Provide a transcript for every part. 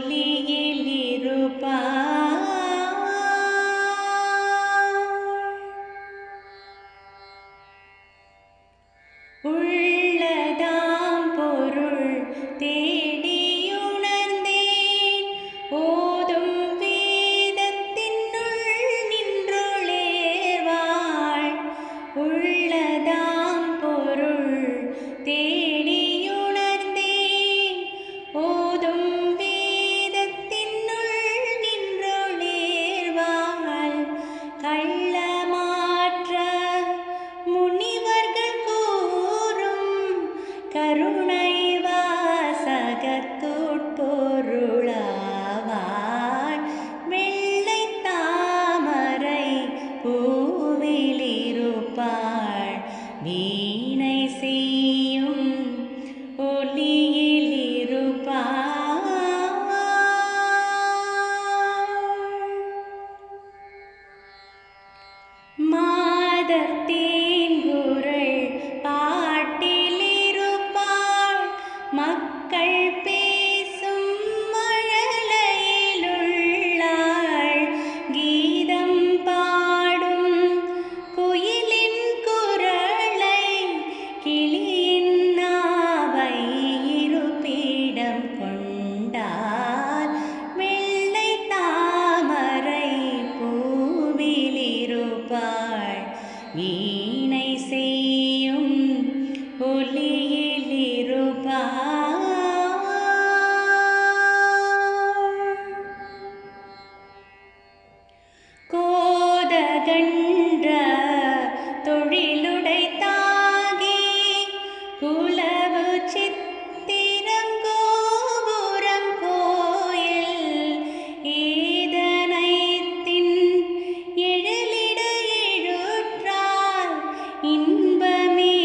ஒளியில் இருப்பாள். உள்ளதாம் பொருள் தேடியுணர்ந்தேன், ஓதும் வேதத்தினுள் நின்றொளேவாள். உள்ளதாம் பொருள் தேடியுணர்ந்தேன், ஓதும் வேதத்தினுள் நின்றொளேவாள். கள்ளமாற்ற முனிவர்கள் கூறும் கருணை வாசகத்துட்பொருளாவாள். வெள்ளை தாமரை பூவில் இருப்பாள், வீணை செய்யும் ஒளியில் இருப்பாள். மாதர் தேங்குரல் பாட்டில் இருப்பாள், மக்கள் பேசும் மழலையிலுள்ளாள். கீதம் பாடும் குயிலின் குரலை, கிளியின் நாவை இருப்பிடம் கொண்டாள். வெள்ளை தாமரை பூவில் இருப்பாள், வீணை செய்யும் ஒளியில் இருப்பாள். கோதகன்ற தொழிலுடைத்தாகி குலவு சித்திரம் கோபுரம் கோயில் ஏதனைத்தின் எழிலிட எழுற்றால் இன்பமே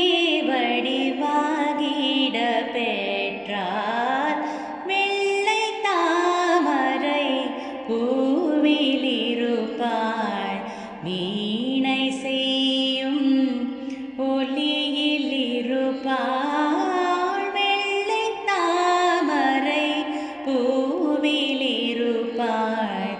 வடிவாகிட பெற்றார். வெள்ளை தாமரை பூவில் இருப்பாள், வீணை செய்யும் ஒளியில் இருப்பாள். வெள்ளை தாமரை பூவில் இருப்பாள்,